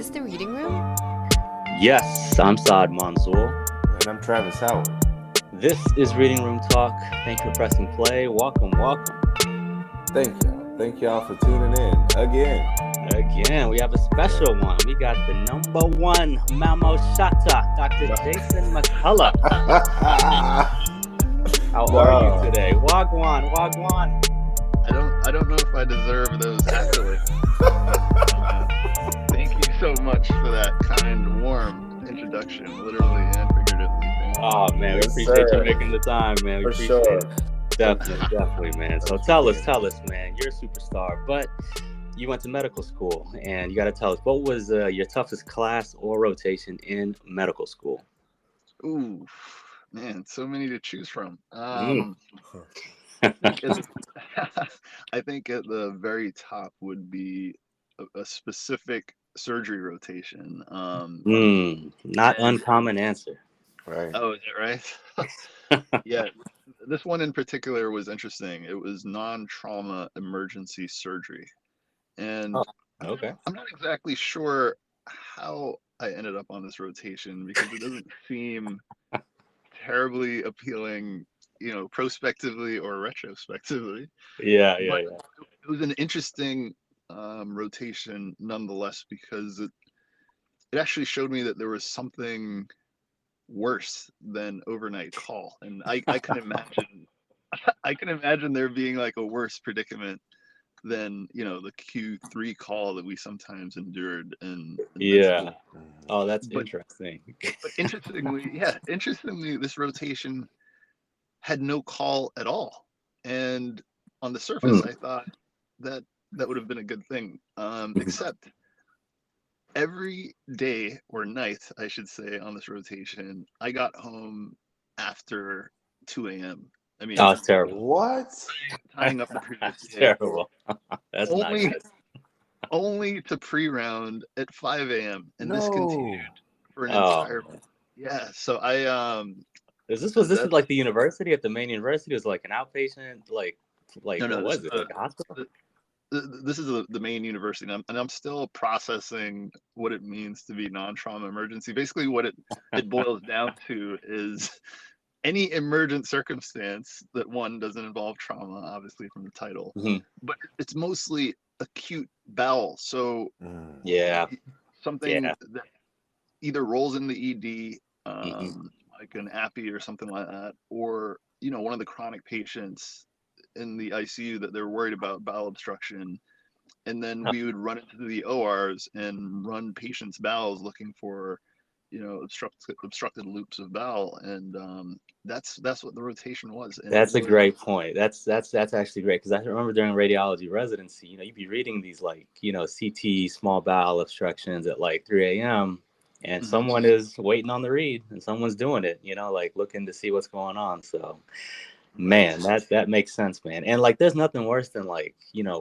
this the reading room? Yes, I'm Saad Mansour. And I'm Travis Howard. This is Reading Room Talk. Thank you for pressing play. Welcome. Thank y'all. Thank y'all for tuning in Again, we have a special one. We got the number one Mamo Shata, Dr. Jason McKellop. How are you today? Wagwan. I don't know if I deserve those accolades. Thank you so much for that kind, warm introduction, literally and figuratively. Oh man, we appreciate you making the time, man. We appreciate it. Definitely, man. So tell us, man. You're a superstar, but you went to medical school, and you got to tell us, what was your toughest class or rotation in medical school? Ooh, man, so many to choose from. I think at the very top would be a specific surgery rotation. Not uncommon answer. Right. Oh, is it right? Yeah, this one in particular was interesting. It was non-trauma emergency surgery. And okay. I'm not exactly sure how I ended up on this rotation because it doesn't seem terribly appealing, prospectively or retrospectively. Yeah. It was an interesting rotation nonetheless, because it actually showed me that there was something worse than overnight call, and I can imagine there being like a worse predicament than the Q3 call that we sometimes endured. And yeah. Oh, that's interesting. But interestingly, this rotation had no call at all. And on the surface, I thought that would have been a good thing. Except every day or night, I should say, on this rotation, I got home after 2 a.m. I mean, that's terrible. What? Tying up the previous day. Terrible. That's not good. Only to pre-round at 5 a.m. and this continued for an entire month. Yeah. So was this like the university, at the main university? It was like an outpatient, like no, what was it? Like a hospital? This is the main university, and I'm still processing what it means to be non-trauma emergency. Basically, what it boils down to is any emergent circumstance that one doesn't involve trauma, obviously from the title, but it's mostly acute bowel. So something that either rolls in the ED, like an appy or something like that, or one of the chronic patients in the ICU that they're worried about bowel obstruction, and then we would run into the ORs and run patients' bowels looking for obstructed loops of bowel, and that's what the rotation was. And that's a great point. That's actually great, because I remember during radiology residency, you'd be reading these like CT small bowel obstructions at like 3 a.m. and someone is waiting on the read, and someone's doing it, like looking to see what's going on. So man, that makes sense, man. And like there's nothing worse than like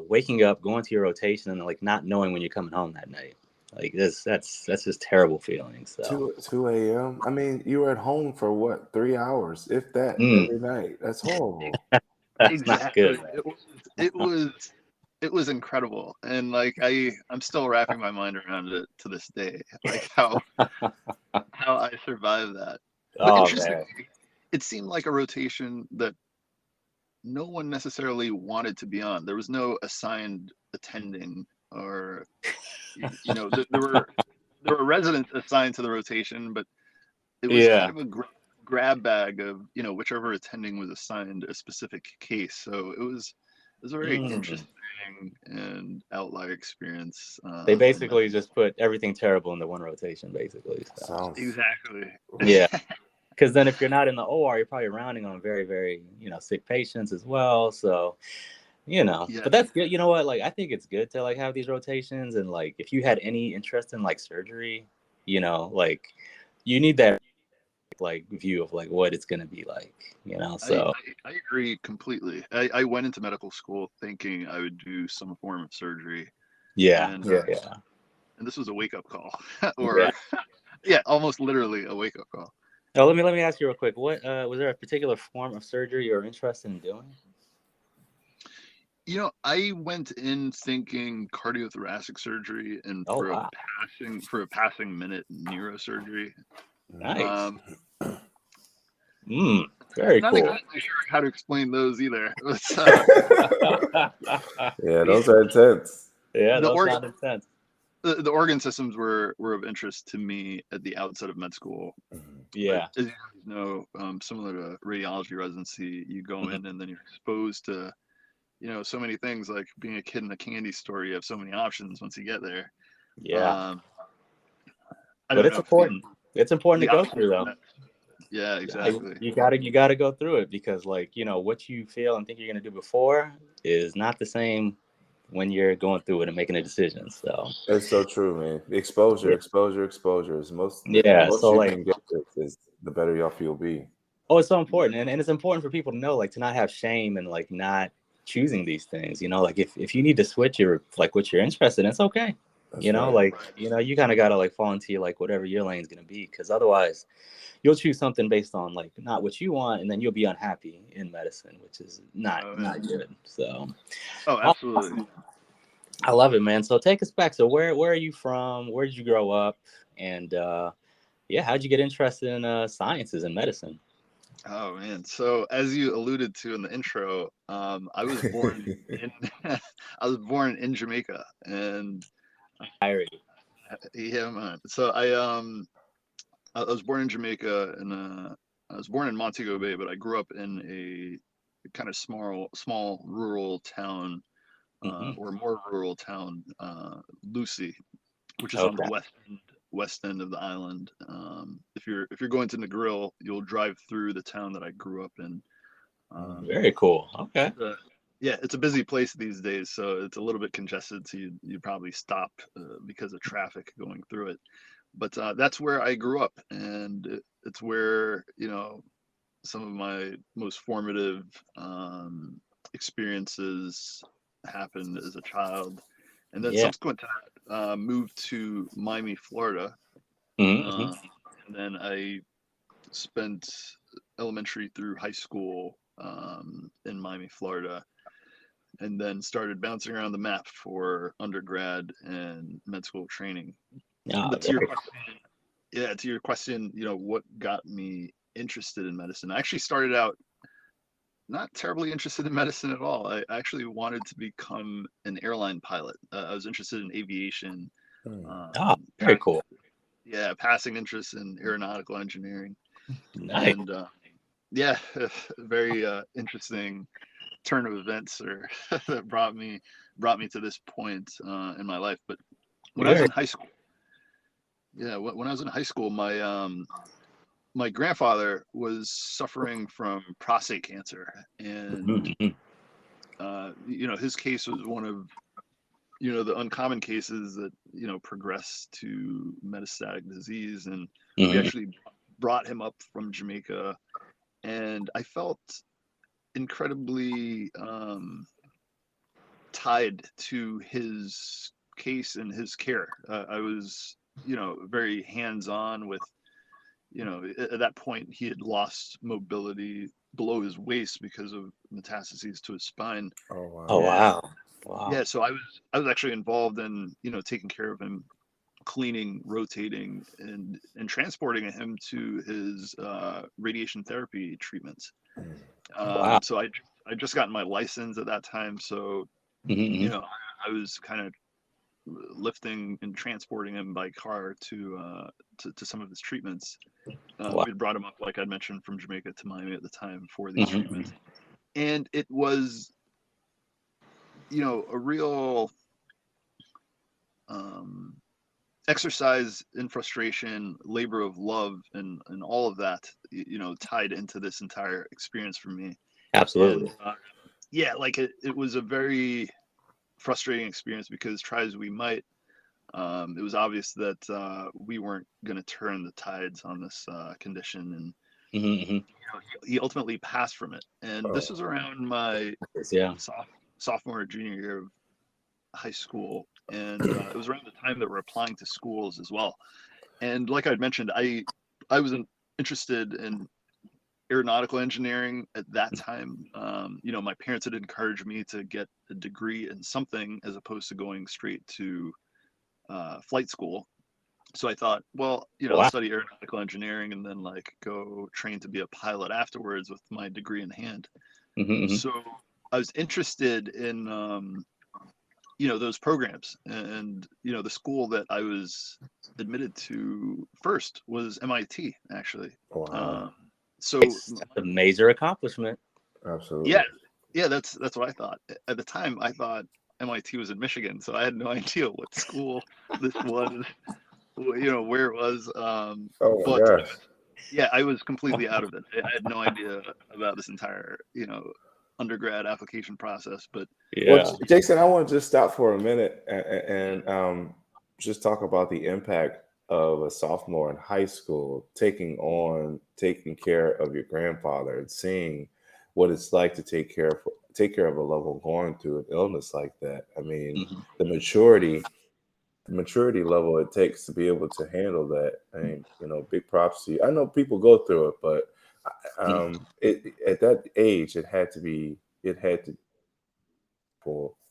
waking up, going to your rotation, and like not knowing when you're coming home that night. Like that's just terrible feeling. So 2 a.m. I mean, you were at home for what, 3 hours, if that, every night. That's horrible. That's exactly. Not good. It was incredible, and like I'm still wrapping my mind around it to this day, like how I survived that. But interestingly, it seemed like a rotation that no one necessarily wanted to be on. There was no assigned attending, or there were residents assigned to the rotation, but it was kind of a grab bag of whichever attending was assigned a specific case. So it was a very interesting and outlier experience. They basically just put everything terrible into one rotation, basically. So. Exactly. Yeah. Because then if you're not in the OR, you're probably rounding on very, very, sick patients as well. So, but that's good. You know what? Like, I think it's good to like have these rotations. And like, if you had any interest in like surgery, like you need that like view of like what it's going to be like, so. I agree completely. I went into medical school thinking I would do some form of surgery. And this was a wake-up call almost literally a wake-up call. Now, let me ask you real quick. What was there a particular form of surgery you're interested in doing? I went in thinking cardiothoracic surgery and for wow. a passing minute neurosurgery. Nice. Very Not cool. exactly sure how to explain those either. Yeah, those are intense. Yeah, those sound intense. The organ systems were of interest to me at the outset of med school. Yeah. But as you know, similar to radiology residency, you go in and then you're exposed to, so many things. Like being a kid in a candy store, you have so many options once you get there. Yeah. But it's important. It's important to go through, though. Yeah, exactly. You gotta go through it, because what you feel and think you're gonna do before is not the same when you're going through it and making a decision. So it's so true, man. Exposure is most. Yeah. Most So you can get is the better off you'll be. Oh, it's so important, and it's important for people to know, to not have shame and not choosing these things. If you need to switch what you're interested in, it's okay. That's You right. you kind of gotta fall into whatever your lane's gonna be, because otherwise you'll choose something based on not what you want, and then you'll be unhappy in medicine, which is not good. So absolutely. I love it, man. So take us back. So where are you from? Where did you grow up? And how'd you get interested in sciences and medicine? Oh man! So as you alluded to in the intro, I was born in I was born in Jamaica, and yeah, man. So I was born in Jamaica, and I was born in Montego Bay, but I grew up in a kind of small rural town, or more rural town, Lucy, which is on the west end of the island. If you're going to Negril, you'll drive through the town that I grew up in. Very cool. Okay. Yeah, it's a busy place these days, so it's a little bit congested. So you probably stop because of traffic going through it. But that's where I grew up, and it's where some of my most formative experiences happened as a child. And then subsequent to that, moved to Miami, Florida. And then I spent elementary through high school in Miami, Florida, and then started bouncing around the map for undergrad and med school training. But to your question, what got me interested in medicine? I actually started out not terribly interested in medicine at all. I actually wanted to become an airline pilot. I was interested in aviation. Very cool. Yeah, passing interest in aeronautical engineering. Nice. And very interesting turn of events that brought me to this point in my life. But when I was in high school, when I was in high school, my grandfather was suffering from prostate cancer, and his case was one of the uncommon cases that progress to metastatic disease, and we actually brought him up from Jamaica, and I felt incredibly tied to his case and his care. I was very hands-on with at that point he had lost mobility below his waist because of metastases to his spine. Oh wow. Wow. Yeah, so I was actually involved in taking care of him, cleaning, rotating, and transporting him to his radiation therapy treatments. So I just gotten my license at that time, so I was kind of lifting and transporting him by car to some of his treatments. We brought him up, like I mentioned, from Jamaica to Miami at the time for these treatments, and it was a real exercise in frustration, labor of love, and all of that tied into this entire experience for me. Absolutely. And, like it was a very frustrating experience, because try as we might, it was obvious that we weren't going to turn the tides on this condition, and he ultimately passed from it. And this was around my sophomore or junior year of high school, and it was around the time that we're applying to schools as well. And like I'd mentioned, I was interested in aeronautical engineering at that time. You know, my parents had encouraged me to get a degree in something as opposed to going straight to flight school. So I thought, well, you know, I'll Wow. study aeronautical engineering and then like go train to be a pilot afterwards with my degree in hand. So I was interested in, you know, those programs, and, you know, the school that I was admitted to first was MIT, actually. Wow. So That's a major accomplishment. Absolutely. yeah, that's what I thought. At the time, I thought MIT was in Michigan, so I had no idea what school this was, you know, where it was. Oh my But gosh. yeah, I was completely out of it. I had no idea about this entire, you know, undergrad application process. But Yeah. Well, Jason, I want to just stop for a minute and just talk about the impact of a sophomore in high school taking care of your grandfather and seeing what it's like to take care of a loved one going through an illness like that. I mean, the maturity level it takes to be able to handle that. I mean, you know, big props to you. I know people go through it, but at that age, it had to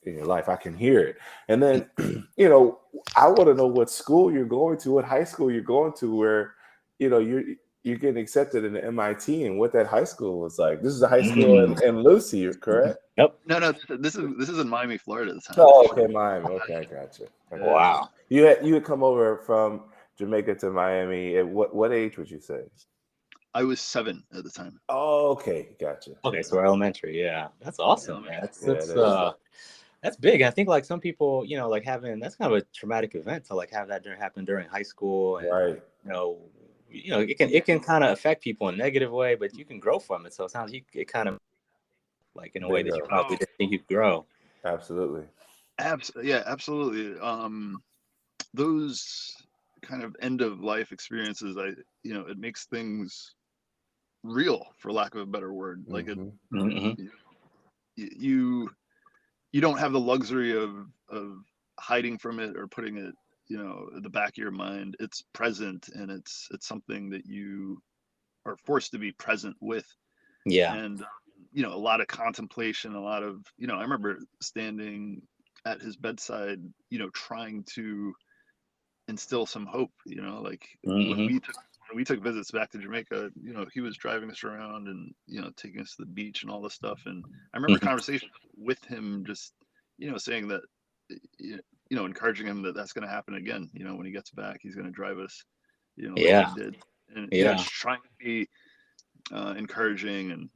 in your life. I can hear it. And then, you know, I want to know what school you're going to, what high school you're going to, where, you know, you're getting accepted into MIT, and what that high school was like. This is a high school in Lucy, correct? Yep. no, this is in Miami, Florida at the time. Oh, actually. okay, Miami. Okay, I gotcha. Wow. You had come over from Jamaica to Miami. At what age would you say? I was 7 at the time. Oh, okay, gotcha. Okay, so elementary, yeah, that's awesome, man. Yeah, That's big. I think like some people, you know, like that's kind of a traumatic event to like have that happen during high school, and right. you know, it can kind of affect people in a negative way, but you can grow from it. So it sounds it kind of like in a way that you Bingo. probably didn't think you'd grow. Absolutely. Yeah, absolutely. Those kind of end of life experiences, you know, it makes things real, for lack of a better word. Like you don't have the luxury of hiding from it or putting it, you know, at the back of your mind. It's present, and it's something that you are forced to be present with. Yeah. And you know, a lot of contemplation, a lot of, you know, I remember standing at his bedside, you know, trying to instill some hope, you know, like when we took visits back to Jamaica, you know, he was driving us around and, you know, taking us to the beach and all this stuff. And I remember conversations with him, just, you know, saying that, you know, encouraging him that that's going to happen again. You know, when he gets back, he's going to drive us, you know, like he did. And, you know, just trying to be encouraging and,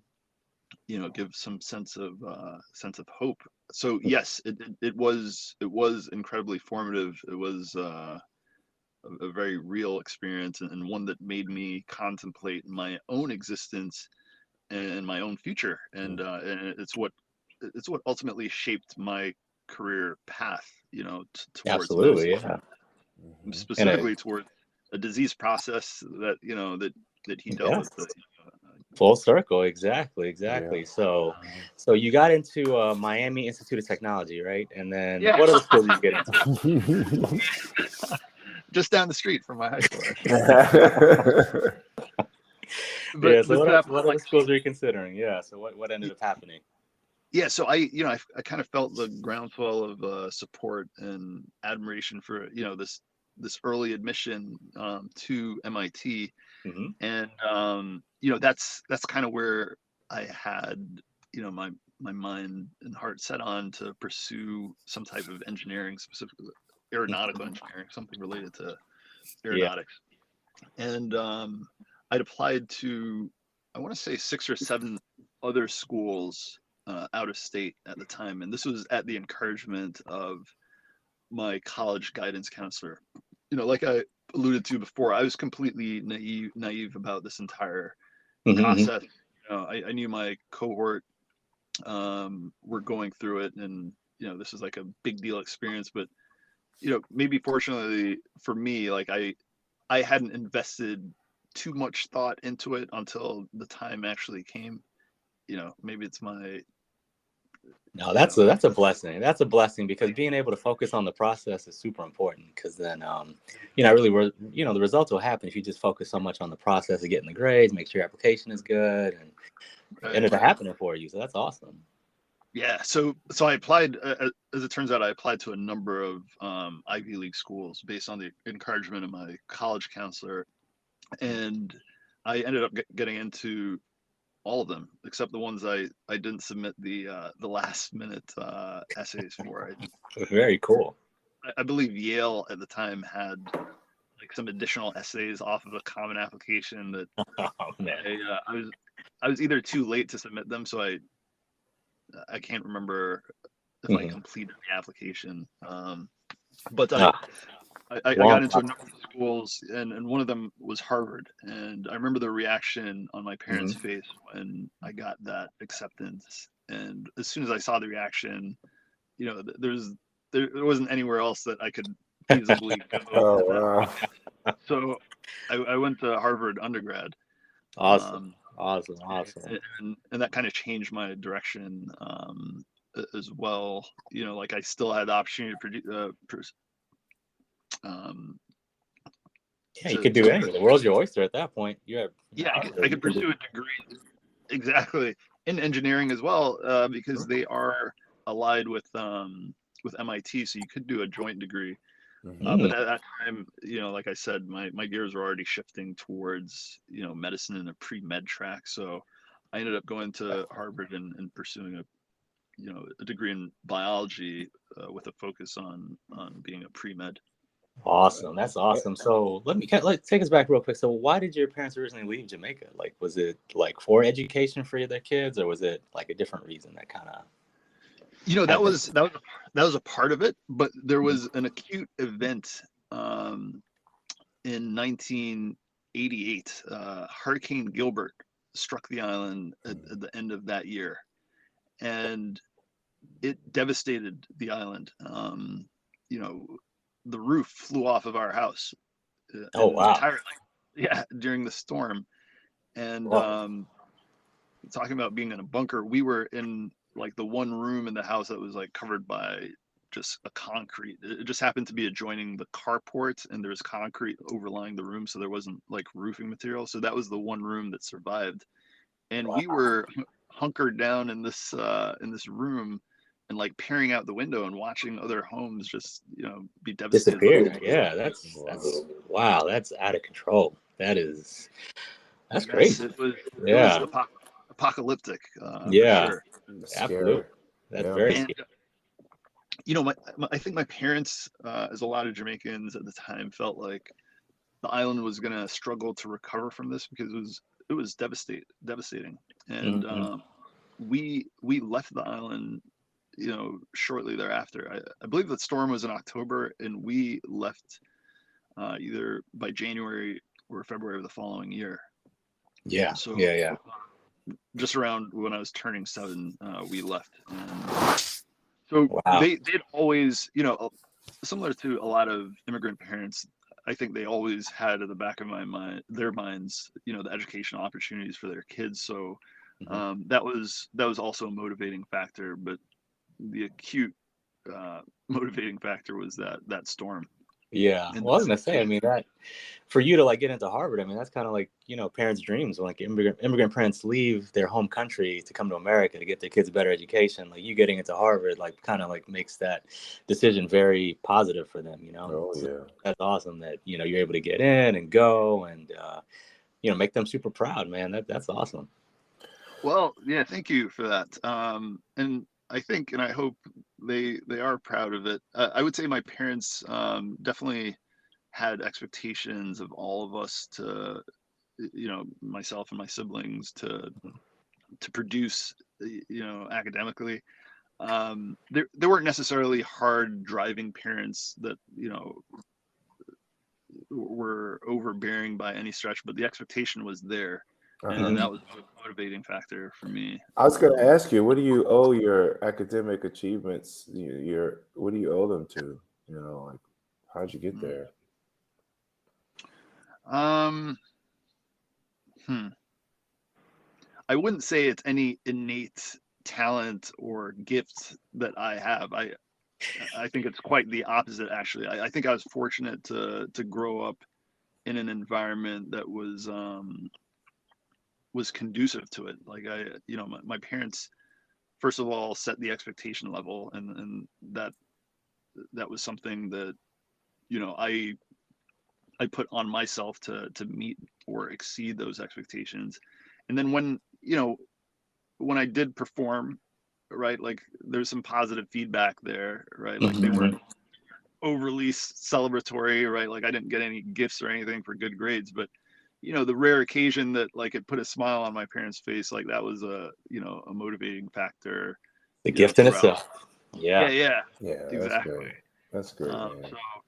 you know, give some sense of hope. So yes, it was incredibly formative. It was a very real experience, and one that made me contemplate my own existence and my own future. And it's what ultimately shaped my career path, you know, towards Absolutely, medicine, specifically towards a disease process that, you know, that he dealt with. Full circle, exactly. Yeah. So you got into Miami Institute of Technology, right? And then what other schools did you get into? Just down the street from my high school. So what other schools are you considering? Yeah. So what ended up happening? Yeah, so I kind of felt the groundswell of support and admiration for, you know, this early admission to MIT, and you know, that's kind of where I had, you know, my mind and heart set on to pursue some type of engineering, specifically aeronautical engineering, something related to aeronautics. And I'd applied to, I want to say 6 or 7 other schools out of state at the time, and this was at the encouragement of my college guidance counselor. You know, like I alluded to before, I was completely naive about this entire process. You know, I knew my cohort were going through it, and, you know, this is like a big deal experience. But, you know, maybe fortunately for me, like I hadn't invested too much thought into it until the time actually came. You know, maybe it's my No, that's a blessing. That's a blessing, because being able to focus on the process is super important. Because then, the results will happen if you just focus so much on the process of getting the grades, make sure your application is good, and it'll happen for you. So that's awesome. Yeah. So I applied. As it turns out, I applied to a number of Ivy League schools based on the encouragement of my college counselor, and I ended up getting into all of them except the ones I didn't submit the last minute essays for. Very cool. I believe Yale at the time had like some additional essays off of a common application that I was either too late to submit them, so I can't remember if I completed the application. But I got into a number of schools, and one of them was Harvard. And I remember the reaction on my parents' face when I got that acceptance. And as soon as I saw the reaction, there wasn't anywhere else that I could feasibly go. Oh, wow. So I went to Harvard undergrad. Awesome. And that kind of changed my direction as well. Like I still had the opportunity to you could do anything. The world's your oyster at that point. I could pursue a degree exactly in engineering as well, because they are allied with MIT, so you could do a joint degree. But at that time, like I said, my gears were already shifting towards medicine and a pre-med track. So I ended up going to Harvard and pursuing a degree in biology with a focus on being a pre-med. Awesome. That's awesome. So let's take us back real quick. So why did your parents originally leave Jamaica? Like, was it like for education for their kids, or was it like a different reason that kind of? That was a part of it, but there was an acute event in 1988. Hurricane Gilbert struck the island at the end of that year, and it devastated the island. The roof flew off of our house. Oh, wow. During the storm. And talking about being in a bunker, we were in like the one room in the house that was like covered by just a concrete. It just happened to be adjoining the carport, and there was concrete overlying the room, so there wasn't like roofing material. So that was the one room that survived. And we were hunkered down in this room, and like peering out the window and watching other homes just be devastated. Disappeared. Yeah, that's wow. That's out of control. That's crazy. It was apocalyptic. Yeah, for sure. Absolutely. That's very scary. I think my parents, as a lot of Jamaicans at the time, felt like the island was going to struggle to recover from this because it was devastating. And we left the island shortly thereafter. I believe the storm was in October, and we left either by January or February of the following year. Yeah. So yeah. Just around when I was turning 7, we left. And so they'd always, similar to a lot of immigrant parents, I think they always had at the back of their minds, the educational opportunities for their kids. So that was also a motivating factor, but the acute motivating factor was that storm. Yeah. Well, I was gonna say, I mean, that for you to like get into Harvard, I mean, that's kind of like parents' dreams when like immigrant parents leave their home country to come to America to get their kids a better education. Like you getting into Harvard, like kind of like makes that decision very positive for them. Oh yeah. So that's awesome that you're able to get in and go and make them super proud, man. That's awesome. Well, yeah, thank you for that. And I think, and I hope they are proud of it. I would say my parents definitely had expectations of all of us to, myself and my siblings to produce, academically. There weren't necessarily hard driving parents that, were overbearing by any stretch, but the expectation was there. And that was a motivating factor for me. I was going to ask you, what do you owe your academic achievements? What do you owe them to? Like, how'd you get there? I wouldn't say it's any innate talent or gift that I have. I think it's quite the opposite, actually. I think I was fortunate to grow up in an environment that was conducive to it. Like my parents, first of all, set the expectation level, and that was something that, I put on myself to meet or exceed those expectations. And then when I did perform, right, like there's some positive feedback there, right? Like they weren't overly celebratory, right? Like I didn't get any gifts or anything for good grades, but the rare occasion that like it put a smile on my parents' face, like that was a motivating factor. The gift in itself. Yeah, exactly. That's great. So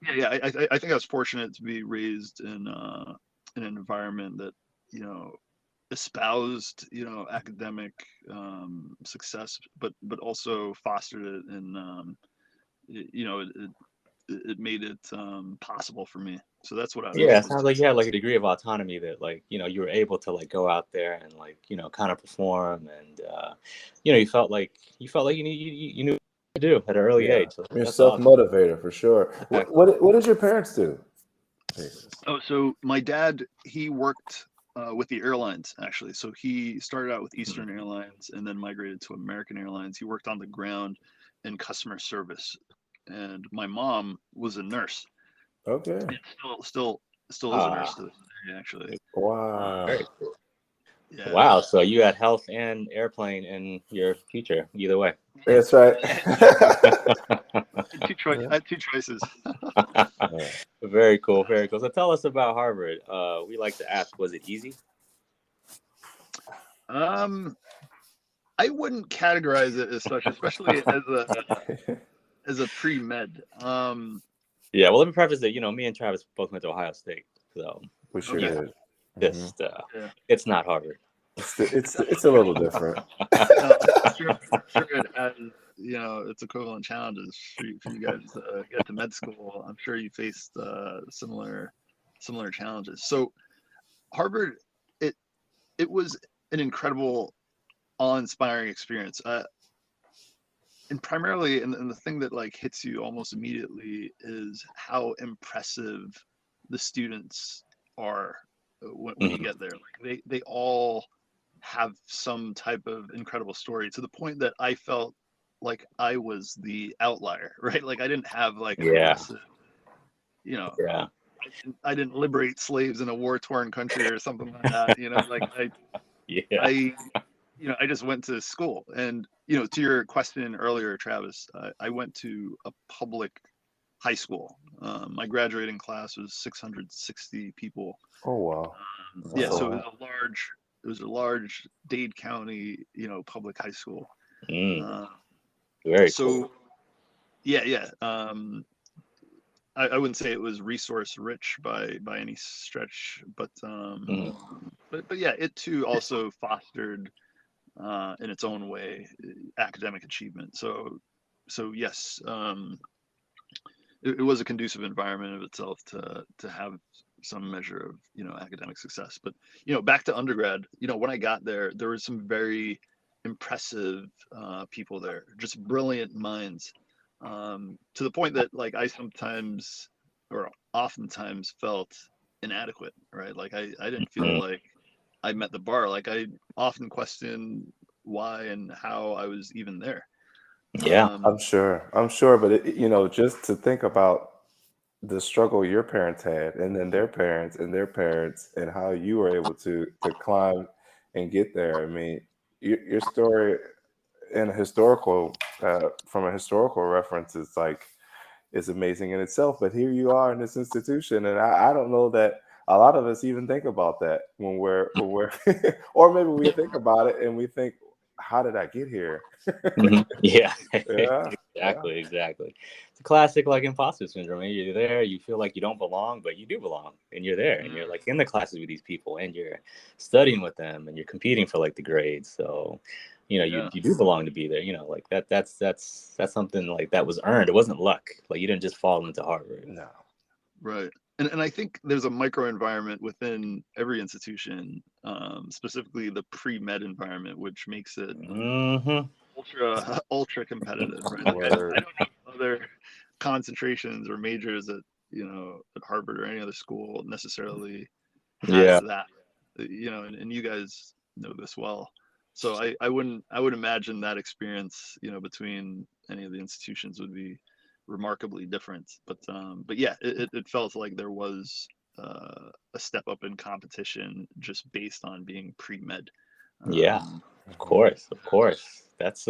I think I was fortunate to be raised in an environment that espoused academic success, but also fostered it, and it made it possible for me. So that's what I was. Yeah, it sounds like you had like a degree of autonomy that like you were able to like go out there and like kind of perform, and you felt like you knew what to do at an early age. So you're self-motivator awesome. For sure. What did your parents do? Oh, so my dad, he worked with the airlines, actually. So he started out with Eastern Airlines and then migrated to American Airlines. He worked on the ground in customer service, and my mom was a nurse. Okay. And still is a nurse to this day, actually. Wow. Very cool. Yeah. Wow. So you had health and airplane in your future, either way. That's right. I had two choices. Very cool. Very cool. So tell us about Harvard. We like to ask, was it easy? I wouldn't categorize it especially as a pre-med. Yeah, well, let me preface that, me and Travis both went to Ohio State, so we sure did. It's not Harvard. It's a little different. Sure it has, its equivalent challenges for you guys to get to med school. I'm sure you faced similar challenges. So Harvard, it was an incredible, awe-inspiring experience. And primarily, and the thing that like hits you almost immediately is how impressive the students are when you get there. Like they all have some type of incredible story, to the point that I felt like I was the outlier, right? Like I didn't have like a massive, I didn't liberate slaves in a war-torn country or something like that. Like I just went to school. And to your question earlier, Travis, I went to a public high school. My graduating class was 660 people. Oh wow! So it was a large Dade County, public high school. Very cool. Yeah. I wouldn't say it was resource rich by any stretch, but yeah, it too also fostered in its own way academic achievement. So yes, it was a conducive environment of itself to have some measure of academic success. But back to undergrad, when I got there was some very impressive people there, just brilliant minds, to the point that like I sometimes or oftentimes felt inadequate, right? Like I didn't feel like I met the bar. Like I often questioned why and how I was even there. Yeah, I'm sure, but just to think about the struggle your parents had, and then their parents and their parents, and how you were able to climb and get there. I mean, your story in from a historical reference is amazing in itself. But here you are in this institution, and I don't know that a lot of us even think about that when we're or maybe we think about it and we think, how did I get here? Yeah. Exactly. It's a classic like imposter syndrome. You're there, you feel like you don't belong, but you do belong, and you're there, and you're like in the classes with these people, and you're studying with them, and you're competing for like the grades. So you do belong to be there. Like that's something like that was earned. It wasn't luck. Like you didn't just fall into Harvard. No. Right. And I think there's a micro environment within every institution, specifically the pre-med environment, which makes it ultra competitive, right? Like I don't know other concentrations or majors at at Harvard or any other school necessarily has that, and you guys know this well. So I would imagine that experience, between any of the institutions would be remarkably different. But yeah, it felt like there was a step up in competition just based on being pre-med. Of course. That's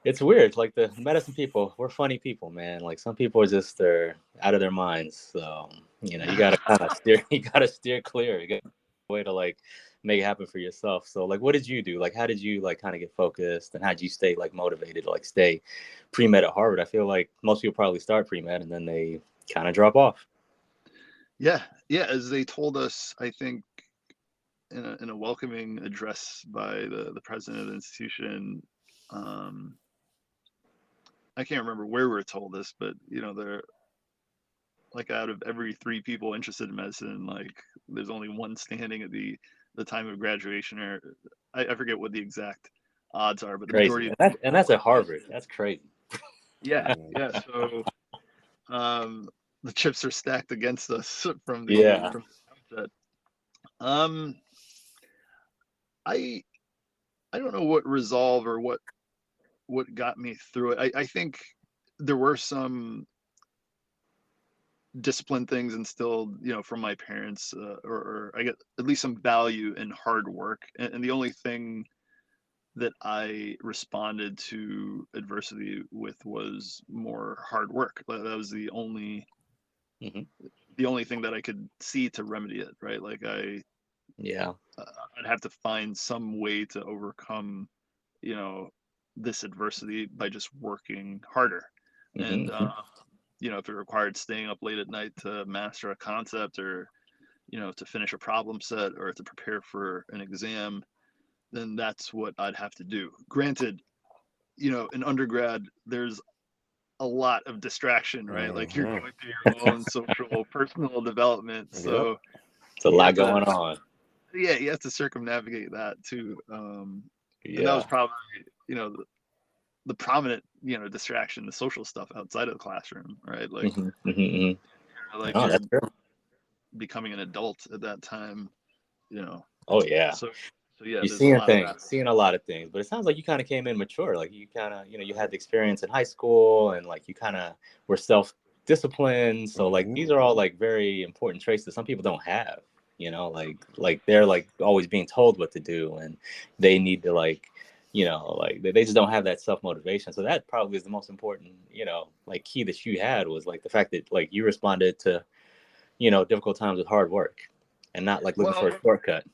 it's weird. Like the medicine people, we're funny people, man. Like some people are just they're out of their minds. So you gotta kind of steer. You gotta steer clear. You got a way to like make it happen for yourself. So like, what did you do? Like, how did you like kind of get focused, and how did you stay like motivated to like stay pre-med at Harvard? I feel like most people probably start pre-med and then they kind of drop off. Yeah. As they told us, I think in a welcoming address by the president of the institution. I can't remember where we were told this, but they're like, out of every 3 people interested in medicine, like there's only one standing at the time of graduation, or I forget what the exact odds are, but the majority and that's at Harvard. That's crazy. Yeah. So the chips are stacked against us from the outset. I don't know what resolve or what got me through it. I think there were some discipline things instilled, from my parents, or I get at least some value in hard work. And the only thing that I responded to adversity with was more hard work. That was the only thing that I could see to remedy it, right? Like I'd have to find some way to overcome, this adversity by just working harder. And if it required staying up late at night to master a concept, or to finish a problem set, or to prepare for an exam, then that's what I'd have to do. Granted, in undergrad, there's a lot of distraction, right? Like you're going through your own social, personal development. So it's a lot going on. Yeah, you have to circumnavigate that too. And that was probably, the prominent, distraction, the social stuff outside of the classroom, right? Like, like that's true. Becoming an adult at that time, Oh yeah. So yeah, you're seeing a lot of things, but it sounds like you kind of came in mature. Like you kind of, you had the experience in high school, and like you kind of were self-disciplined. So like these are all like very important traits that some people don't have. Like they're like always being told what to do, and they need to like, like they just don't have that self-motivation. So that probably is the most important, like key that you had, was like the fact that like you responded to, difficult times with hard work, and not like looking for a shortcut.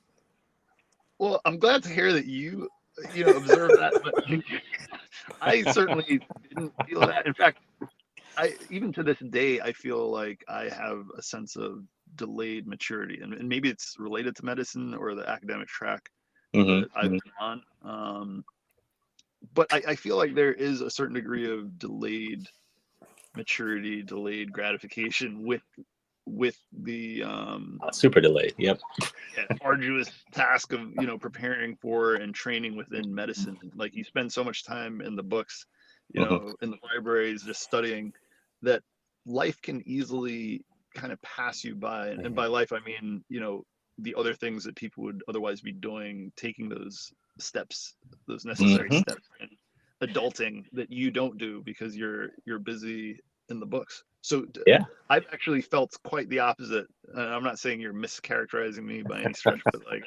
Well, I'm glad to hear that you observe that, but I certainly didn't feel that. In fact, even to this day, I feel like I have a sense of delayed maturity, and maybe it's related to medicine or the academic track that I've been on. But I feel like there is a certain degree of delayed maturity, delayed gratification with the super delayed. Yep. Arduous task of preparing for and training within medicine. Like you spend so much time in the books, in the libraries, just studying, that life can easily kind of pass you by. And by life, I mean, the other things that people would otherwise be doing, taking those steps, those necessary steps in adulting, that you don't do because you're busy in the books. So I've actually felt quite the opposite. I'm not saying you're mischaracterizing me by any stretch, but like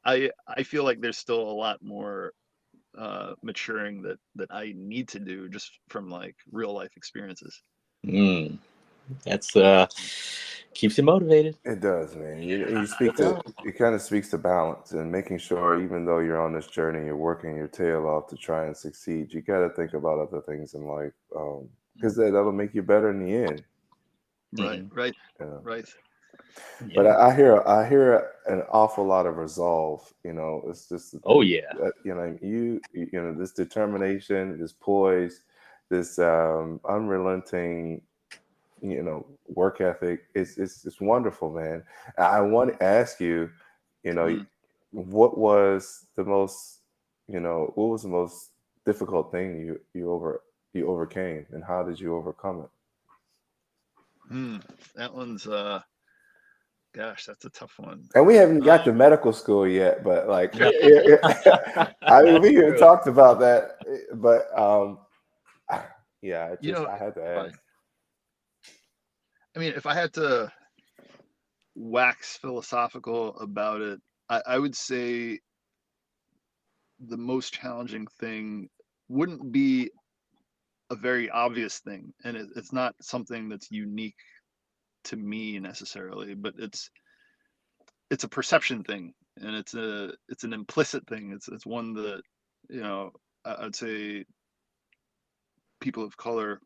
I feel like there's still a lot more maturing that I need to do, just from like real life experiences. That's keeps you motivated. It does, man. It kind of speaks to balance, and making sure, even though you're on this journey, you're working your tail off to try and succeed, you got to think about other things in life, because that'll make you better in the end. Right. But I hear an awful lot of resolve. It's just this determination, this poise, this unrelenting work ethic. It's wonderful, man. I want to ask you, what was the most difficult thing you overcame, and how did you overcome it? That one's gosh, that's a tough one. And we haven't got to medical school yet, but like, No. I mean, we even true. talked about that, but yeah, I had to ask. I mean, if I had to wax philosophical about it, I would say the most challenging thing wouldn't be a very obvious thing, and it's not something that's unique to me necessarily, but it's a perception thing, and it's an implicit thing. It's one that, you know, I'd say people of color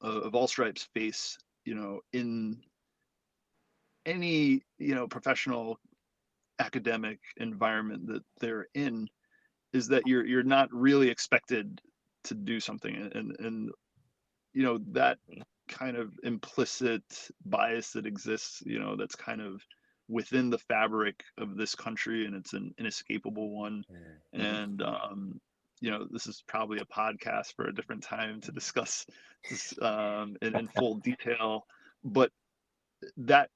of all stripes face, you know, in any, you know, professional academic environment that they're in, is that you're not really expected to do something, and you know, that kind of implicit bias that exists, you know, that's kind of within the fabric of this country, and it's an inescapable one. And you know, this is probably a podcast for a different time to discuss this in full detail, but that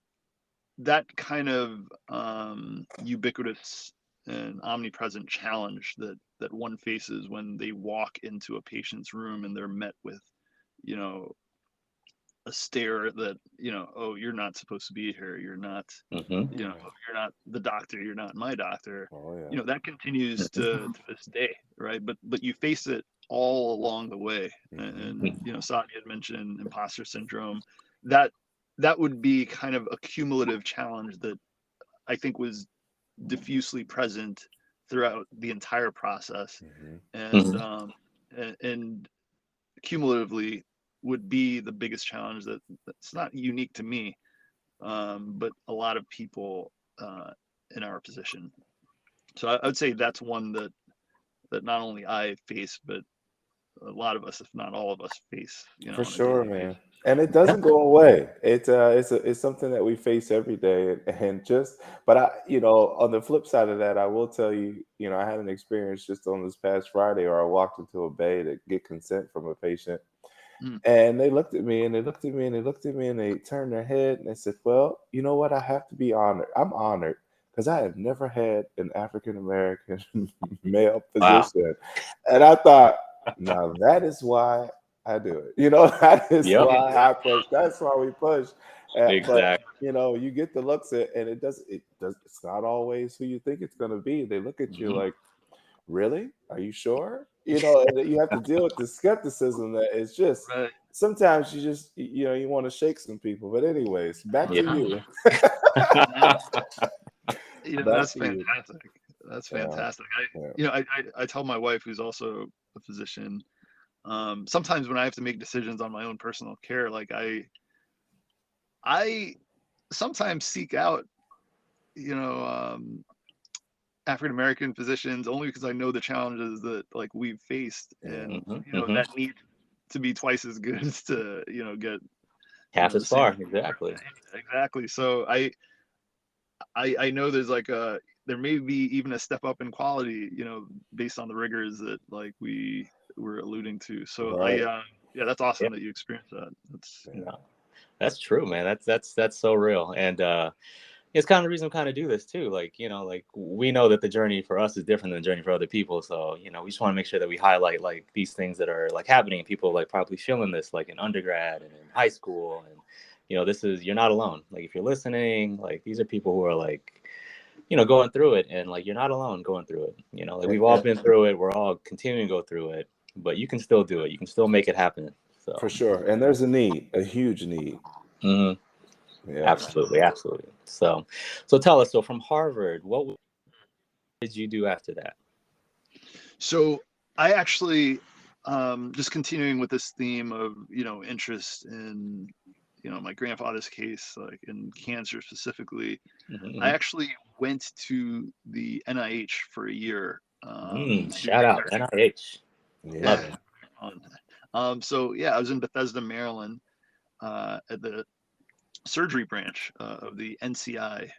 kind of ubiquitous and omnipresent challenge that one faces when they walk into a patient's room and they're met with, you know, a stare that, you know, oh, you're not supposed to be here, you're not, you know, you're not the doctor, you're not my doctor. You know, that continues to this day, right? But you face it all along the way. And you know, Saad had mentioned imposter syndrome. That would be kind of a cumulative challenge that I think was diffusely present throughout the entire process, and cumulatively would be the biggest challenge that's not unique to me, but a lot of people in our position. So I would say that's one that not only I face, but a lot of us, if not all of us, face. You know, For sure, man. And it doesn't go away. It's something that we face every day, and but you know, on the flip side of that, I will tell you, you know, I had an experience just on this past Friday, where I walked into a bay to get consent from a patient, and they looked at me and they looked at me and they looked at me and they turned their head and they said, "Well, you know what? I have to be honored. I'm honored because I have never had an African American male physician," and I thought, now that is why I do it. You know, that is why I push. That's why we push. Exactly. But you know, you get the looks at, and it's not always who you think it's going to be. They look at you like, really? Are you sure? You know, and you have to deal with the skepticism that is just, sometimes you just, you know, you want to shake some people. But anyways, back to you. You know, that's fantastic. That's fantastic. You know, I tell my wife, who's also a physician, sometimes when I have to make decisions on my own personal care, like I sometimes seek out, you know, African American physicians, only because I know the challenges that like we've faced, and you know, that need to be twice as good as to, you know, get half as far. Exactly. So I know there's like there may be even a step up in quality, you know, based on the rigors that like we were alluding to. So yeah, that's awesome that you experienced that. That's true, man. That's so real. And it's kind of the reason we kind of do this too. Like, you know, like we know that the journey for us is different than the journey for other people. So, you know, we just want to make sure that we highlight like these things that are like happening, and people like probably feeling this like in undergrad and in high school. And, you know, you're not alone. Like if you're listening, like these are people who are like, you know, going through it, and like you're not alone going through it. You know, like we've all been through it. We're all continuing to go through it, but you can still do it. You can still make it happen. So for sure. And there's a huge need. Yeah. Absolutely. So tell us. So from Harvard, what did you do after that? So I actually, just continuing with this theme of, you know, interest in, you know, my grandfather's case, like in cancer specifically, I actually went to the NIH for a year. Shout out NIH. Love it. So yeah, I was in Bethesda, Maryland, at the surgery branch of the NCI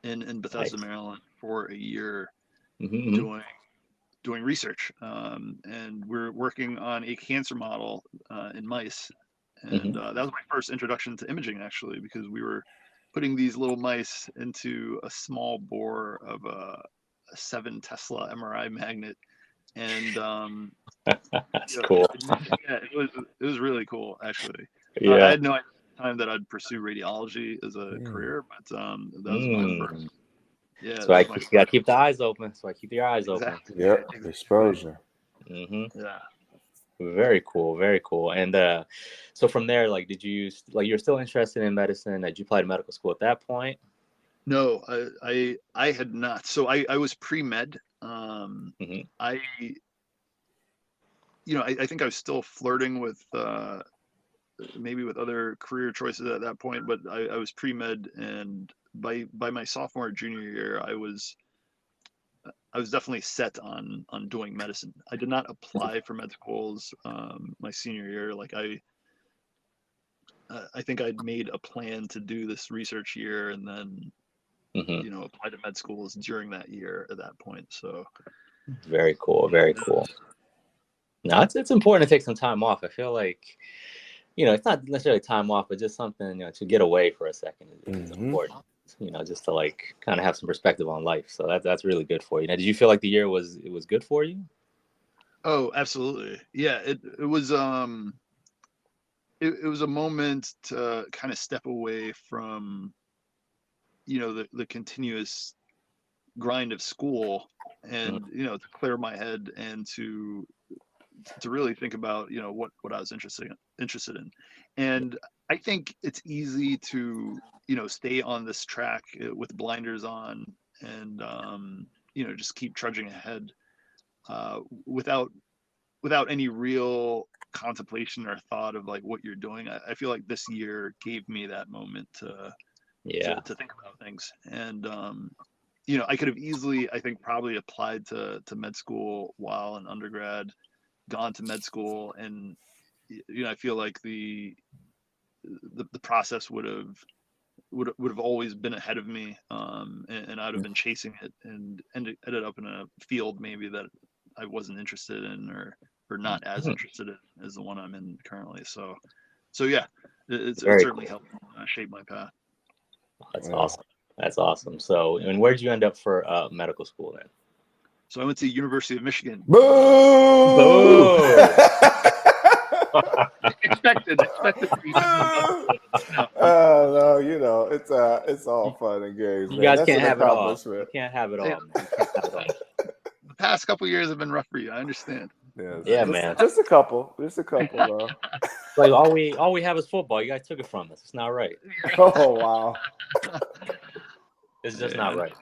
in Bethesda, Maryland, for a year, doing doing research, and we're working on a cancer model in mice. And that was my first introduction to imaging, actually, because we were putting these little mice into a small bore of a 7 Tesla MRI magnet. And That's cool. yeah, it was really cool, actually. Yeah. I had no idea at the time that I'd pursue radiology as a career, but that was my first. Yeah, so that you was gotta keep the eyes open. So I keep your eyes open. Yep, exposure. Yeah. Very cool, very cool. And so from there, like, did you you're still interested in medicine? Did you apply to medical school at that point? No, I had not. So I was pre-med. I I think I was still flirting with maybe with other career choices at that point, but I was pre-med, and by my sophomore junior year, I was definitely set on doing medicine. I did not apply for med schools my senior year. Like I think I'd made a plan to do this research year, and then apply to med schools during that year at that point. So very cool, very cool. Now it's important to take some time off. I feel like, it's not necessarily time off, but just something, to get away for a second is important. Just to like kind of have some perspective on life. So that's really good for you. Now, did you feel like the year was good for you? Oh, absolutely. Yeah, it was it was a moment to kind of step away from the continuous grind of school, and to clear my head and to really think about what I was interested in. And I think it's easy to stay on this track with blinders on, and just keep trudging ahead without any real contemplation or thought of like what you're doing. I feel like this year gave me that moment to think about things. And I could have easily, I think, probably applied to med school while in undergrad, gone to med school, and I feel like the process would have always been ahead of me, and I'd have been chasing it, and ended up in a field maybe that I wasn't interested in, or not as interested in as the one I'm in currently. So yeah, it certainly helped shape my path. That's awesome. That's awesome. So, and where did you end up for medical school then? So I went to University of Michigan. Boo! expected. No, it's all fun and games. You guys That's can't have it all. You can't have it all. The past couple years have been rough for you. I understand. Yeah, man. Just a couple, though. Like all we have is football. You guys took it from us. It's not right. Oh wow. It's just not right.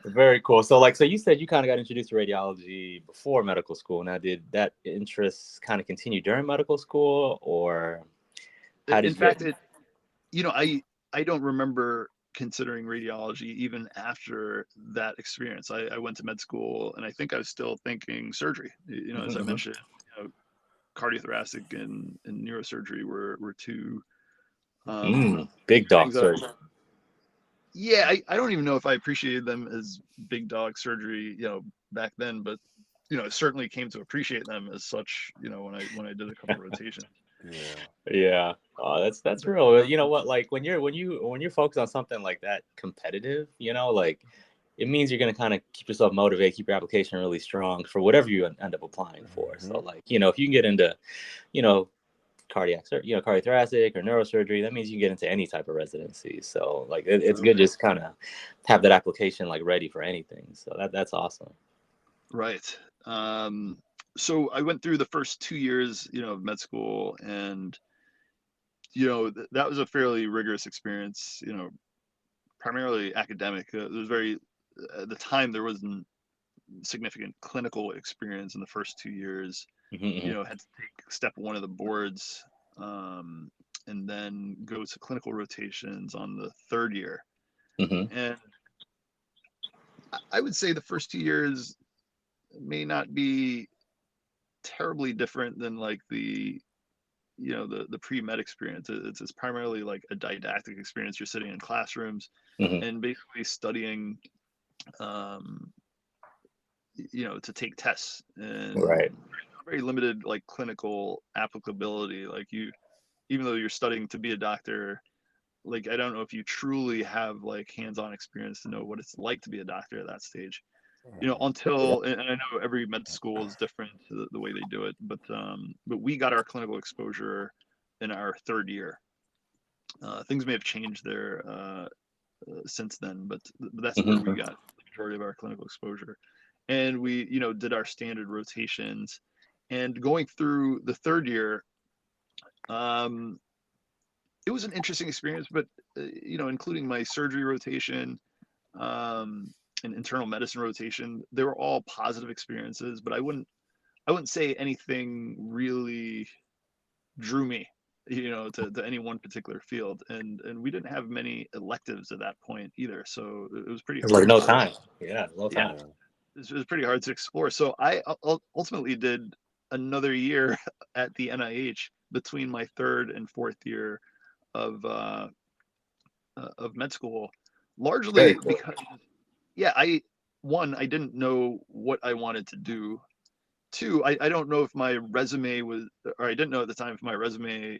Very cool. So you said you kind of got introduced to radiology before medical school. Now, did that interest kind of continue during medical school, or how did I don't remember considering radiology even after that experience. I went to med school, and I think I was still thinking surgery. As I mentioned, cardiothoracic and neurosurgery were two big dog surgery. Yeah, I don't even know if I appreciated them as big dog surgery, back then, but it certainly came to appreciate them as such, when I did a couple of rotations. Yeah. Oh, that's real. You know what? Like when you're focused on something like that competitive, it means you're gonna kind of keep yourself motivated, keep your application really strong for whatever you end up applying for. So if you can get into, cardiothoracic or neurosurgery, that means you can get into any type of residency. So it's good just kind of have that application ready for anything. So that's awesome. Right. So I went through the first 2 years, of med school, and that was a fairly rigorous experience, primarily academic. It was at the time there wasn't significant clinical experience in the first 2 years. Had to take step 1 of the boards, and then go to clinical rotations on the 3rd year. And I would say the first 2 years may not be terribly different than the pre-med experience. It's primarily like a didactic experience. You're sitting in classrooms and basically studying to take tests, and Right. very limited like clinical applicability. Like even though you're studying to be a doctor, like I don't know if you truly have like hands-on experience to know what it's like to be a doctor at that stage. Until, and I know every med school is different, the way they do it, but we got our clinical exposure in our third year. Things may have changed there since then, but that's where we got the majority of our clinical exposure. And we, did our standard rotations. And going through the third year, it was an interesting experience, but including my surgery rotation, and internal medicine rotation, they were all positive experiences. But I wouldn't say anything really drew me, to any one particular field. And we didn't have many electives at that point either, so it was pretty hard. Like no time. Yeah, no time. It was pretty hard to explore. So I ultimately did another year at the NIH between my third and fourth year of med school, largely because I didn't know what I wanted to do. Two, I don't know if my resume was, or I didn't know at the time if my resume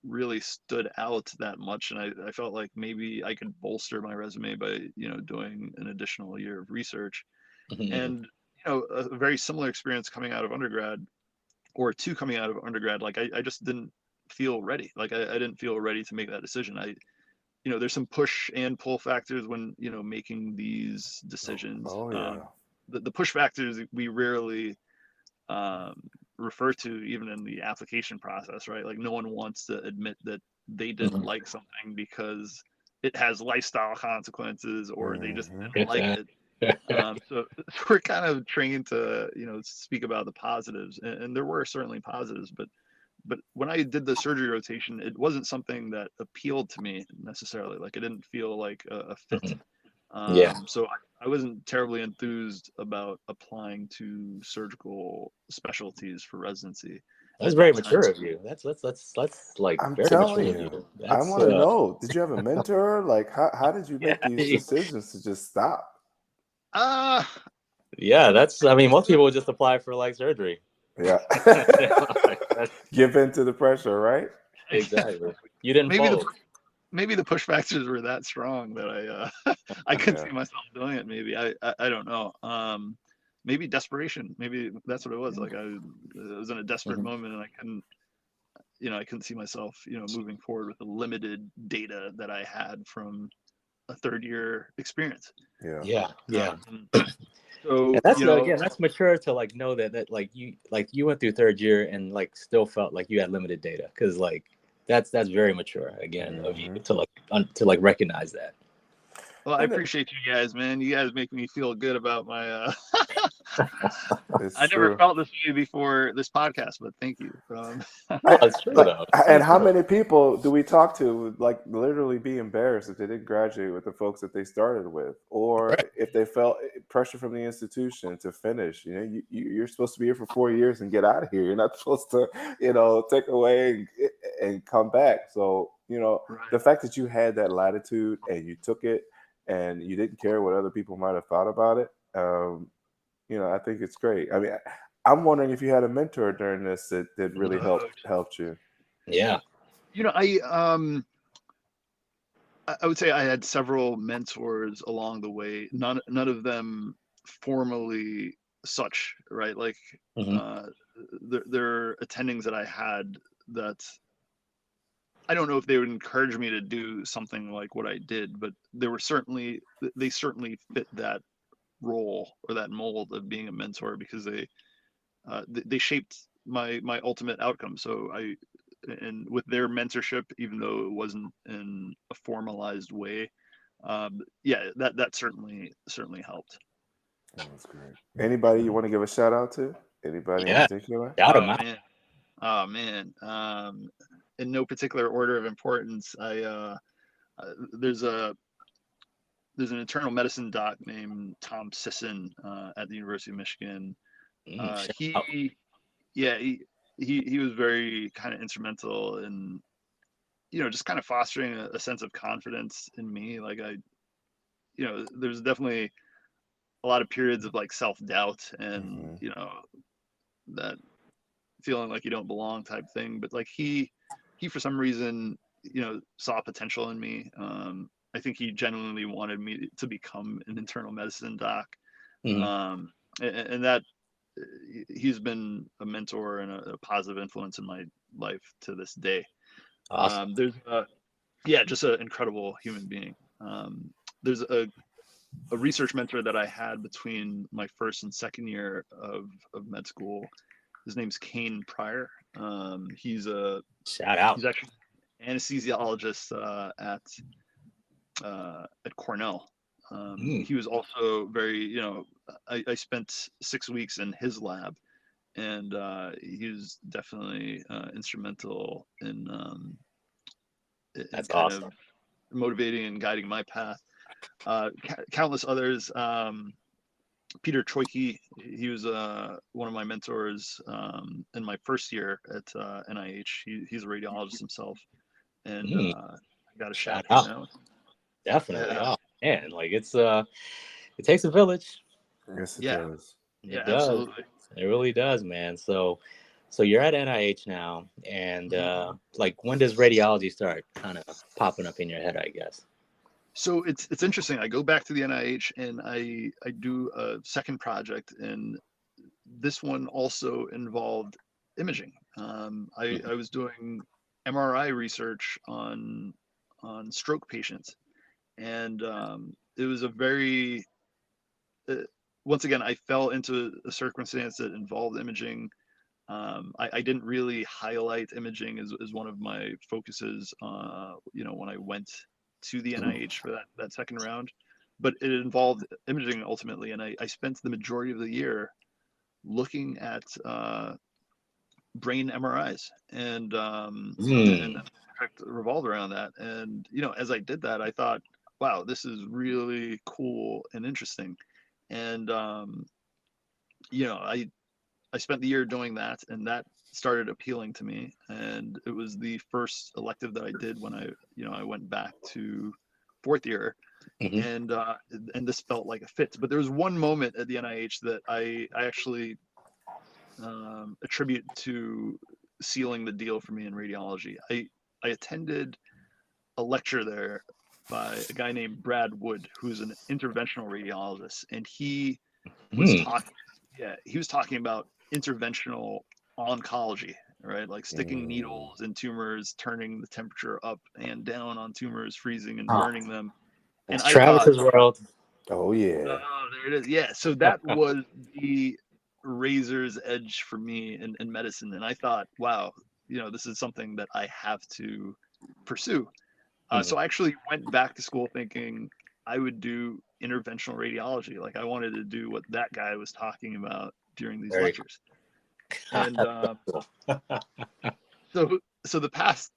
really stood out that much, and I felt like maybe I could bolster my resume by doing an additional year of research. And a very similar experience coming out of undergrad, or two coming out of undergrad, like I just didn't feel ready. Like I didn't feel ready to make that decision. There's some push and pull factors when making these decisions. The push factors we rarely refer to even in the application process, right? Like no one wants to admit that they didn't like something because it has lifestyle consequences, or they just didn't like it. So we're kind of trained to speak about the positives, and there were certainly positives, but when I did the surgery rotation, it wasn't something that appealed to me necessarily. Like it didn't feel like a fit. So I wasn't terribly enthused about applying to surgical specialties for residency. That's very mature of you. That's like I'm very telling mature you. of you. I want to know, did you have a mentor? Like how did you make these decisions to just stop? Yeah, I mean, most people would just apply for like surgery. Yeah. Give in to the pressure, right? Exactly. You didn't fold. Maybe the push factors were that strong that I couldn't see myself doing it. Maybe I don't know. Maybe desperation. Maybe that's what it was. Like I was in a desperate moment, and I couldn't see myself moving forward with the limited data that I had from a third year experience. Yeah. So and that's that's mature to like know that like you went through third year and like still felt like you had limited data, because like that's very mature again of you to like recognize that. Well, I appreciate you guys, man. You guys make me feel good about my I never felt this way before this podcast, but thank you. It's true though. And how many people do we talk to would like literally be embarrassed if they didn't graduate with the folks that they started with, or if they felt pressure from the institution to finish? You're supposed to be here for 4 years and get out of here. You're not supposed to, take away and come back. So, the fact that you had that latitude and you took it and you didn't care what other people might have thought about it, I think it's great. I mean, I'm wondering if you had a mentor during this that really helped you. Yeah. I would say I had several mentors along the way. None of them formally such, right? Like there are attendings that I had that I don't know if they would encourage me to do something like what I did, but they certainly fit that role or that mold of being a mentor, because they shaped my ultimate outcome. So and with their mentorship, even though it wasn't in a formalized way, that certainly helped. That's great. Anybody you want to give a shout out to? Anybody in particular? Oh man. In no particular order of importance, there's an internal medicine doc named Tom Sisson at the University of Michigan. He was very kind of instrumental in just kind of fostering a sense of confidence in me. Like there's definitely a lot of periods of like self-doubt and, Mm-hmm. you know, that feeling like you don't belong type thing. But like he for some reason, you know, saw potential in me. I think he genuinely wanted me to become an internal medicine doc. Mhm. And that he's been a mentor and a positive influence in my life to this day. Awesome. There's just an incredible human being. There's a research mentor that I had between my first and second year of med school. His name's Kane Pryor. He's Shout out. actually an anesthesiologist at Cornell. He was also very, you know, I spent 6 weeks in his lab, and he was definitely instrumental in That's kind awesome. of motivating and guiding my path. Countless others. Peter Troike, he was one of my mentors in my first year at NIH. He's a radiologist himself, and I got a Shout shout for out. him. Definitely. Yeah, Oh man, like it takes a village. Yes, it yeah, does. yeah, It does. absolutely. It really does, man. So you're at NIH now, and like when does radiology start kind of popping up in your head, I guess? So it's interesting. I go back to the NIH and I do a second project, and this one also involved imaging. I was doing MRI research on stroke patients, and it was a very once again I fell into a circumstance that involved imaging. I didn't really highlight imaging as one of my focuses, you know, when I went to the NIH for that second round, but it involved imaging ultimately, and I spent the majority of the year looking at brain MRIs, and Hmm. that project revolved around that. And you know, as I did that, I thought, wow, this is really cool and interesting. And you know, I spent the year doing that, and that started appealing to me. And it was the first elective that I did when I went back to fourth year, Hmm. and this felt like a fit. But there was one moment at the NIH that I actually attribute to sealing the deal for me in radiology. I attended a lecture there by a guy named Brad Wood, who's an interventional radiologist, and he was Hmm. talking. Yeah, he was talking about interventional oncology, right? Like sticking Mm. needles in tumors, turning the temperature up and down on tumors, freezing and Oh, burning them. And that's I thought, Travis's world. Oh yeah. oh, there it is. Yeah. So that was the razor's edge for me in medicine. And I thought, wow, you know, this is something that I have to pursue. Hmm. So I actually went back to school thinking I would do interventional radiology. Like I wanted to do what that guy was talking about during these Very lectures. And cool. so the path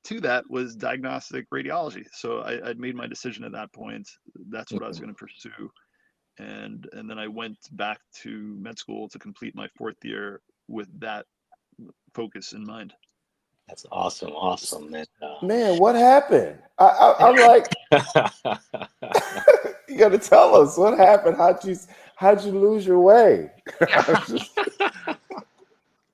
to that was diagnostic radiology. So I'd made my decision at that point. That's what I was going to pursue. And then I went back to med school to complete my fourth year with that focus in mind. That's awesome. Awesome, man. Man, what happened? I'm like, you got to tell us what happened. How'd you lose your way?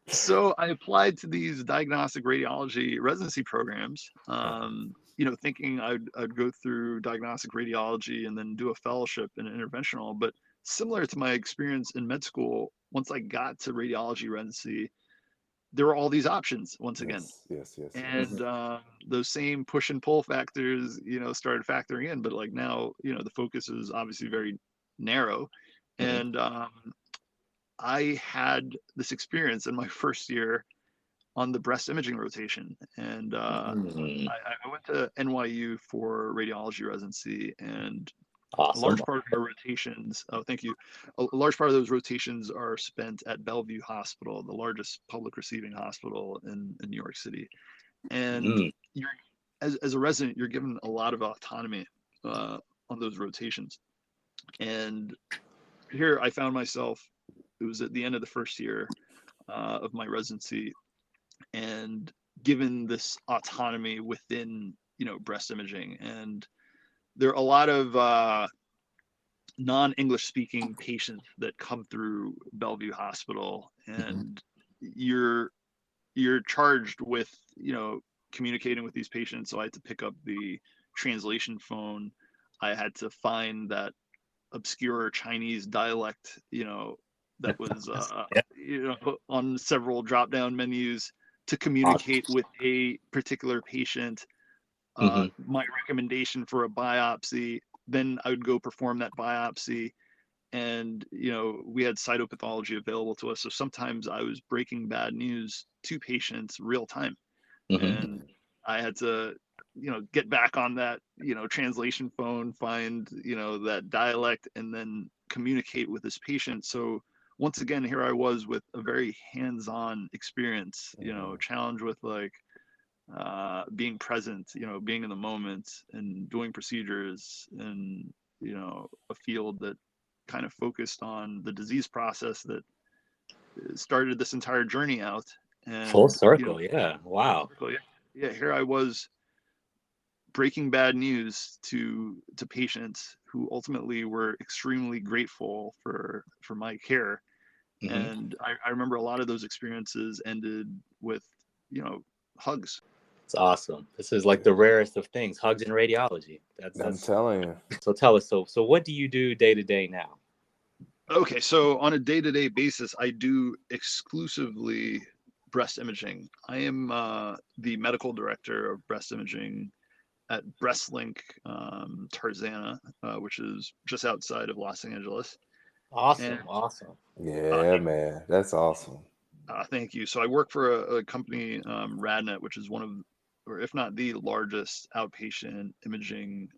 So I applied to these diagnostic radiology residency programs, you know, thinking I'd go through diagnostic radiology and then do a fellowship in interventional. But similar to my experience in med school, once I got to radiology residency, there were all these options once again. Yes, yes, yes, yes. And those same push and pull factors, you know, started factoring in. But like now, you know, the focus is obviously very narrow. Mhm. And I had this experience in my first year on the breast imaging rotation, and Mhm. I went to NYU for radiology residency, and a Awesome. large part of our rotations. Oh, thank you. A large part of those rotations are spent at Bellevue Hospital, the largest public receiving hospital in New York City. And Mm. you're as a resident, you're given a lot of autonomy on those rotations. And here I found myself. It was at the end of the first year of my residency, and given this autonomy within, you know, breast imaging. And there are a lot of non-English speaking patients that come through Bellevue Hospital, and you're charged with, communicating with these patients. So I had to pick up the translation phone. I had to find that obscure Chinese dialect, that was, on several drop-down menus to communicate with a particular patient. My recommendation for a biopsy, then I would go perform that biopsy. And, we had cytopathology available to us. So sometimes I was breaking bad news to patients real time. And I had to, get back on that, translation phone, find, that dialect, and then communicate with this patient. So once again, here I was with a very hands-on experience, challenge with like, being present, being in the moment and doing procedures, and, a field that kind of focused on the disease process that started this entire journey out. And full circle. Yeah. Wow. Yeah. Here I was breaking bad news to patients who ultimately were extremely grateful for my care. And I remember a lot of those experiences ended with, hugs. It's awesome. This is like the rarest of things, hugs in radiology. I'm telling you. So tell us, so what do you do day to day now? Okay, so on a day-to-day basis, I do exclusively breast imaging. I am the medical director of breast imaging at BreastLink Tarzana, which is just outside of Los Angeles. Awesome. Awesome. Yeah, man, that's awesome. Thank you. So I work for a company, RadNet, which is one of, or if not the largest outpatient imaging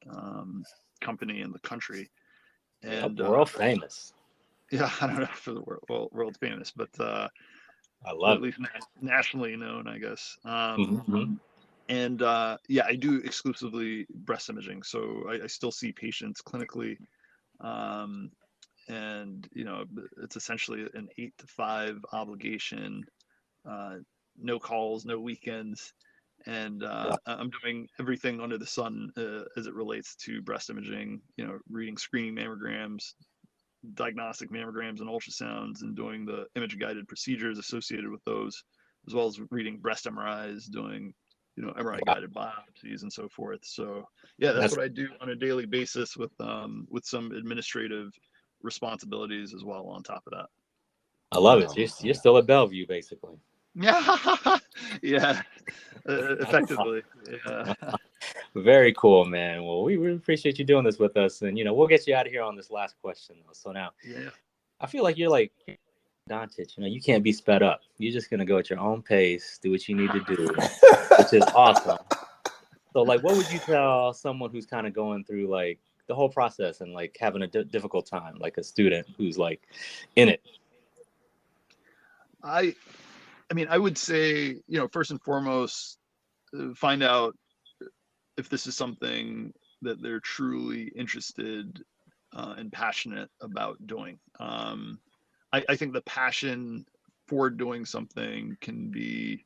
company in the country. And world famous. Yeah, I don't know if the world famous, but I love at least nationally known, I guess. And yeah, I do exclusively breast imaging, so I still see patients clinically, and it's essentially an 8 to 5 obligation, no calls, no weekends, and I'm doing everything under the sun as it relates to breast imaging. Reading screening mammograms, diagnostic mammograms and ultrasounds, and doing the image guided procedures associated with those, as well as reading breast MRIs, doing MRI guided biopsies and so forth. So yeah, that's what I do on a daily basis, with some administrative responsibilities as well on top of that. I love it. You're still at Bellevue, basically. Yeah, effectively. Yeah. Very cool, man. Well, we really appreciate you doing this with us, and we'll get you out of here on this last question. So now, I feel like you're like Doncic. You can't be sped up. You're just gonna go at your own pace, do what you need to do, which is awesome. So, like, what would you tell someone who's kind of going through like the whole process and like having a difficult time, like a student who's like in it? I mean, I would say, first and foremost, find out if this is something that they're truly interested and passionate about doing. I think the passion for doing something can be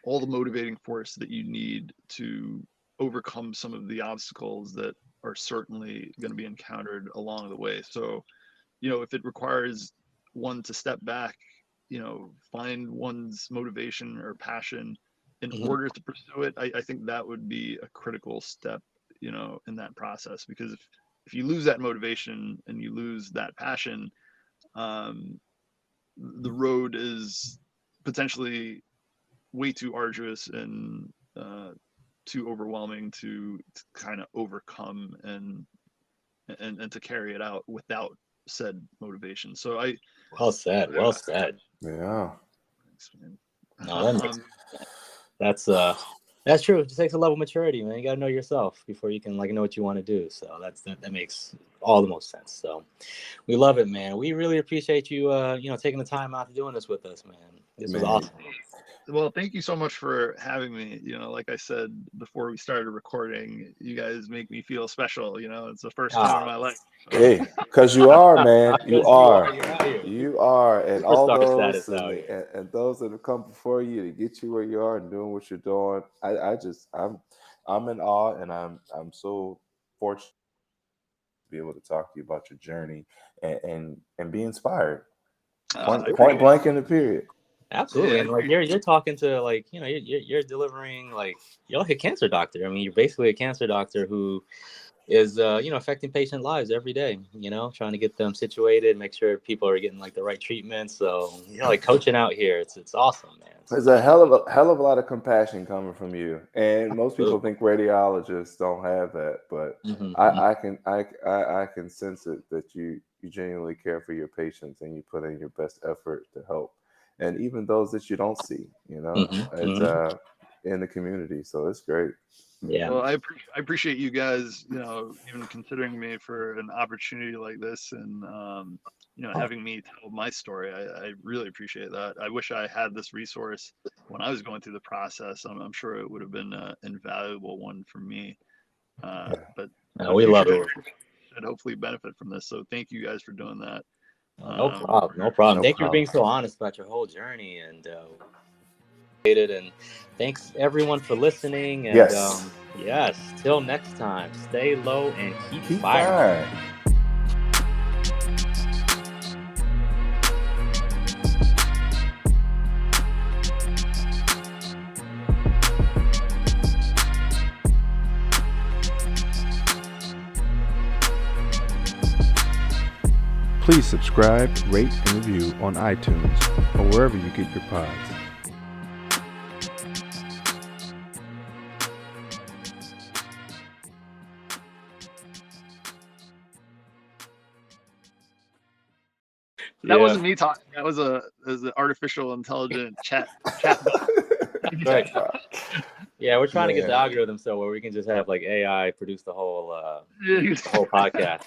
all the motivating force that you need to overcome some of the obstacles that are certainly going to be encountered along the way. So, if it requires one to step back, find one's motivation or passion in order to pursue it, I think that would be a critical step, in that process. Because if you lose that motivation and you lose that passion, the road is potentially way too arduous and too overwhelming to kind of overcome and to carry it out without said motivation. So well said. Yeah. No, that's true. It just takes a level of maturity, man. You got to know yourself before you can know what you want to do. So that makes all the most sense. So we love it, man. We really appreciate you, taking the time out to doing this with us, man. This was awesome. Well, thank you so much for having me. Like I said before we started recording, you guys make me feel special. It's the first time in my life. Hey, because you are, man. You are. And all those and those that have come before you to get you where you are and doing what you're doing. I'm in awe, and I'm so fortunate to be able to talk to you about your journey and be inspired. I Point blank in the period. Absolutely. Yeah, And like you're talking to like, you know, you're delivering like you're like a cancer doctor. I mean, you're basically a cancer doctor who is you know, affecting patient lives every day, you know, trying to get them situated, make sure people are getting like the right treatment. So, you know, like coaching out here, it's awesome, man. There's a hell of a lot of compassion coming from you, and most people think radiologists don't have that, but I can sense it that you genuinely care for your patients and you put in your best effort to help, and even those that you don't see, you know, it's in the community. So it's great. Yeah. Well, I appreciate you guys, you know, even considering me for an opportunity like this, and you know, having me tell my story. I really appreciate that. I wish I had this resource when I was going through the process. I'm sure it would have been an invaluable one for me. But we love it. should hopefully benefit from this. So thank you guys for doing that. No problem. Thank you for being so honest about your whole journey, and thanks everyone for listening. And yes, till next time, stay low and keep firing. Please subscribe, rate, and review on iTunes or wherever you get your pods. That wasn't me talking. That was an artificial intelligent chat. Right. Yeah, we're trying to get the algorithm so where we can just have like AI produce the whole podcast.